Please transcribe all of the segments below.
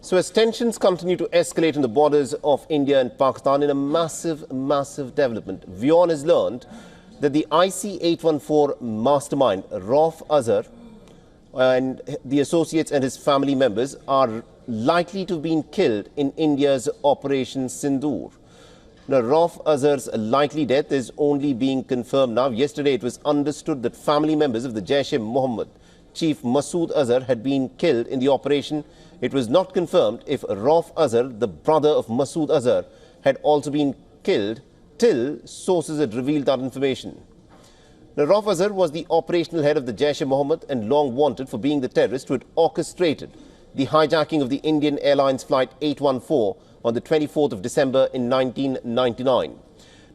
So as tensions continue to escalate on the borders of India and Pakistan in a massive development, WION has learned that the IC-814 mastermind, Rauf Azhar, and the associates and his family members are likely to have been killed in India's Operation Sindoor. Now, Rauf Azhar's likely death is only being confirmed now. Yesterday, it was understood that family members of the Jaish-e-Mohammad Chief Masood Azhar had been killed in the operation. It was not confirmed if Rauf Azhar, the brother of Masood Azhar, had also been killed till sources had revealed that information. Now, Rauf Azhar was the operational head of the Jaish-e-Mohammad and long wanted for being the terrorist who had orchestrated the hijacking of the Indian Airlines Flight 814 on the 24th of December in 1999.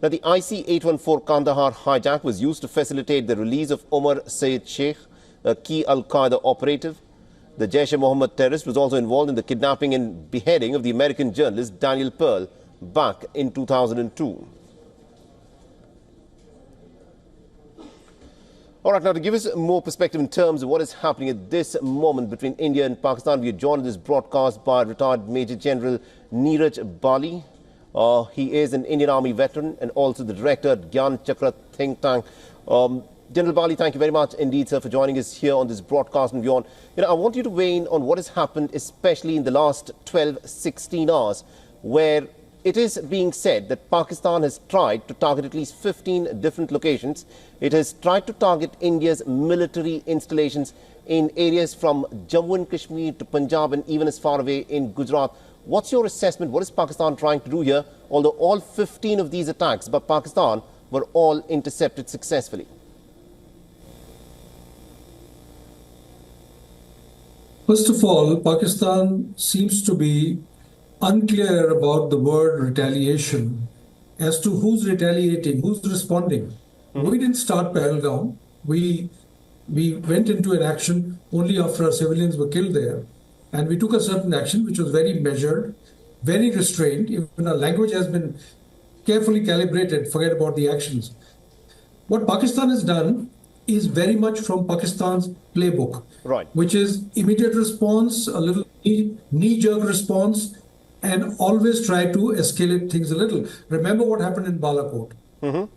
Now, the IC-814 Kandahar hijack was used to facilitate the release of Omar Sayed Sheikh, a key Al-Qaeda operative. The Jaish-e-Mohammad terrorist was also involved in the kidnapping and beheading of the American journalist Daniel Pearl back in 2002. All right, now to give us more perspective in terms of what is happening at this moment between India and Pakistan, we are joined in this broadcast by retired Major General Neeraj Bali. He is an Indian Army veteran and also the director at Gyan Chakra think tank. General Bali, thank you very much indeed, sir, for joining us here on this broadcast and beyond. I want you to weigh in on what has happened, especially in the last 12, 16 hours, where it is being said that Pakistan has tried to target at least 15 different locations. It has tried to target India's military installations in areas from Jammu and Kashmir to Punjab and even as far away in Gujarat. What's your assessment? What is Pakistan trying to do here? Although all 15 of these attacks by Pakistan were all intercepted successfully. First of all, Pakistan seems to be unclear about the word retaliation as to who's retaliating, who's responding. We didn't start Pahalgam. We went into an action only after our civilians were killed there. And we took a certain action which was very measured, very restrained. Even our language has been carefully calibrated, forget about the actions. What Pakistan has done is very much from Pakistan's playbook, right, which is immediate response, a little knee-jerk response, and always try to escalate things a little. Remember what happened in Balakot.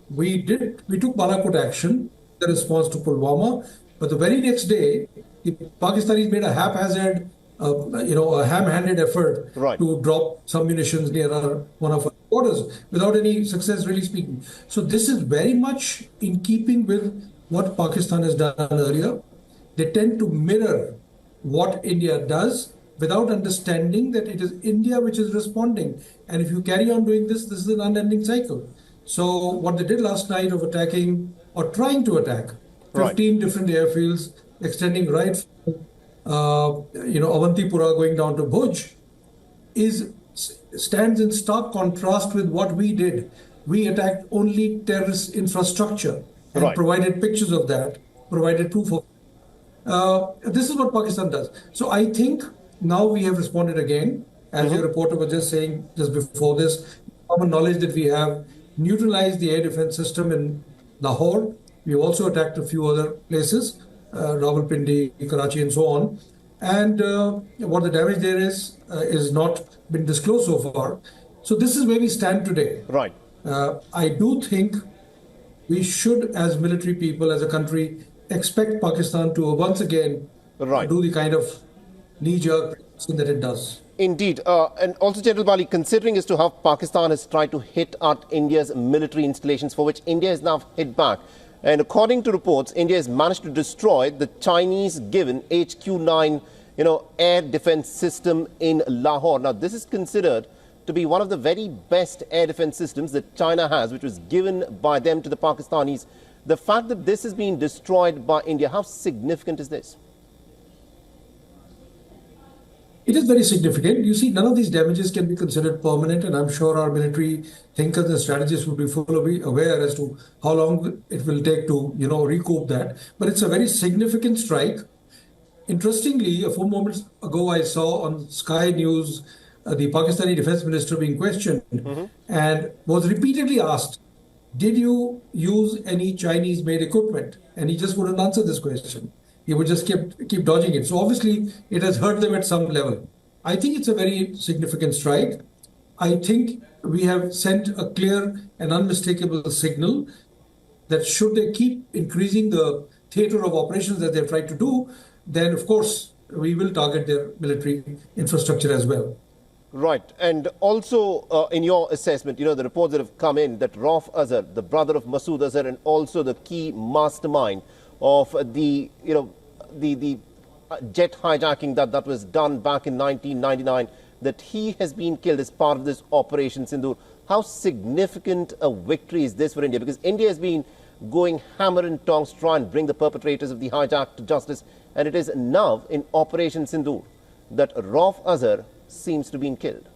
We took Balakot action, the response to Pulwama, but the very next day, the Pakistanis made a haphazard, a ham-handed effort to drop some munitions near one of our borders without any success, really speaking. So this is very much in keeping with what Pakistan has done earlier. They tend to mirror what India does without understanding that it is India which is responding. And if you carry on doing this, this is an unending cycle. So what they did last night of attacking or trying to attack 15 different airfields, extending right from Avantipura going down to Bhuj, stands in stark contrast with what we did. We attacked only terrorist infrastructure and provided pictures of that, provided proof of this is what Pakistan does. So I think now we have responded again, as your reporter was just saying just before this, common knowledge that we have neutralized the air defense system in Lahore. We also attacked a few other places, Rawalpindi, Karachi and so on. And what the damage there is not been disclosed so far. So this is where we stand today. Right. I do think we should, as military people, as a country, expect Pakistan to once again do the kind of knee-jerk that it does. Indeed. And also, General Bali, considering as to how Pakistan has tried to hit at India's military installations, for which India has now hit back. And according to reports, India has managed to destroy the Chinese-given HQ-9, air defense system in Lahore. Now, this is considered to be one of the very best air defense systems that China has, which was given by them to the Pakistanis. The fact that this is being destroyed by India, how significant is this? It is very significant. You see, none of these damages can be considered permanent, and I'm sure our military thinkers and strategists will be fully aware as to how long it will take to, recoup that. But it's a very significant strike. Interestingly, a few moments ago, I saw on Sky News the Pakistani defense minister being questioned and was repeatedly asked, did you use any Chinese-made equipment? And he just wouldn't answer this question. He would just keep dodging it. So obviously, it has hurt them at some level. I think it's a very significant strike. I think we have sent a clear and unmistakable signal that should they keep increasing the theater of operations that they've tried to do, then of course we will target their military infrastructure as well. Right. And also, in your assessment, the reports that have come in that Rauf Azhar, the brother of Masood Azhar, and also the key mastermind of the jet hijacking that was done back in 1999, that he has been killed as part of this Operation Sindoor. How significant a victory is this for India? Because India has been going hammer and tongs to try and bring the perpetrators of the hijack to justice. And it is now in Operation Sindoor that Rauf Azhar seems to be killed.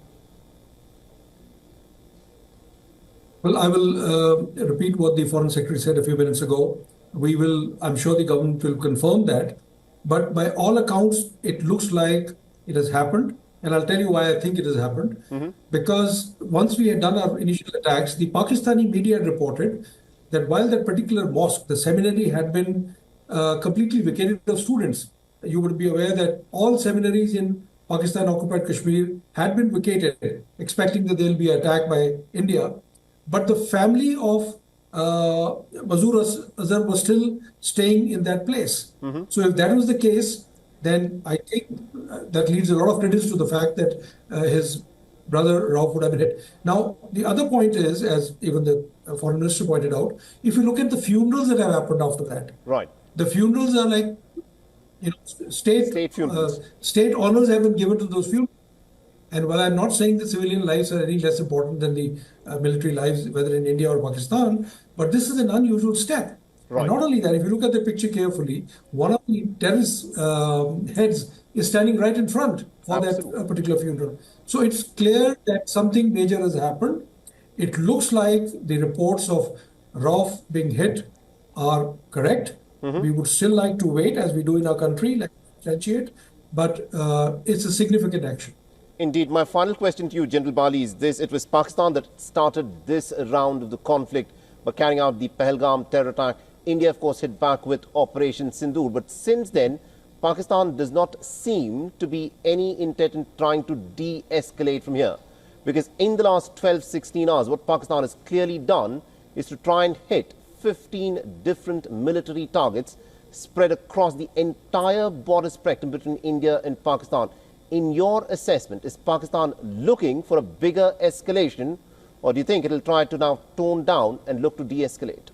Well, I will repeat what the Foreign Secretary said a few minutes ago. I'm sure the government will confirm that. But by all accounts, it looks like it has happened. And I'll tell you why I think it has happened. Because once we had done our initial attacks, the Pakistani media reported that while that particular mosque, the seminary, had been completely vacated of students, you would be aware that all seminaries in Pakistan-occupied Kashmir had been vacated, expecting that they'll be attacked by India. But the family of Masood Azhar was still staying in that place. So if that was the case, then I think that leaves a lot of credence to the fact that his brother Rauf would have been hit. Now, the other point is, as even the foreign minister pointed out, if you look at the funerals that have happened after that, right, the funerals are like, state funerals. State honors have been given to those funerals. And while I'm not saying that civilian lives are any less important than the military lives, whether in India or Pakistan, but this is an unusual step. Right. And not only that, if you look at the picture carefully, one of the terrorist heads is standing right in front for that particular funeral. So it's clear that something major has happened. It looks like the reports of Rauf being hit are correct. We would still like to wait, as we do in our country, like substantiate, but it's a significant action. Indeed. My final question to you, General Bali, is this. It was Pakistan that started this round of the conflict by carrying out the Pahalgam terror attack. India, of course, hit back with Operation Sindoor. But since then, Pakistan does not seem to be any intent in trying to de-escalate from here. Because in the last 12, 16 hours, what Pakistan has clearly done is to try and hit 15 different military targets spread across the entire border spectrum between India and Pakistan. In your assessment, is Pakistan looking for a bigger escalation, or do you think it will try to now tone down and look to de-escalate?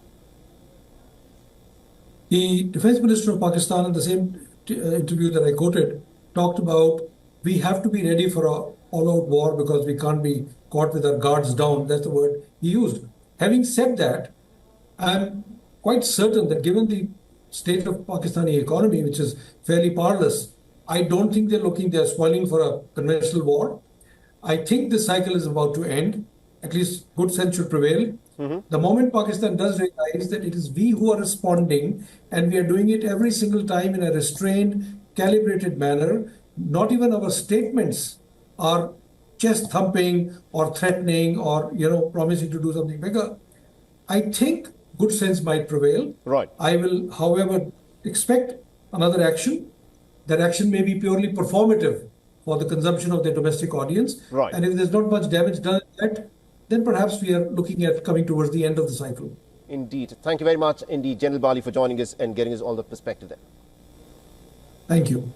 The Defense Minister of Pakistan, in the same interview that I quoted, talked about we have to be ready for an all-out war because we can't be caught with our guards down. That's the word he used. Having said that, I'm quite certain that given the state of Pakistani economy, which is fairly powerless, I don't think they're spoiling for a conventional war. I think this cycle is about to end. At least good sense should prevail. The moment Pakistan does realize that it is we who are responding, and we are doing it every single time in a restrained, calibrated manner, not even our statements are chest thumping or threatening or promising to do something bigger, I think good sense might prevail. Right. I will, however, expect another action. That action may be purely performative for the consumption of their domestic audience. Right. And if there's not much damage done yet, then perhaps we are looking at coming towards the end of the cycle. Indeed. Thank you very much, indeed, General Bali, for joining us and getting us all the perspective there. Thank you.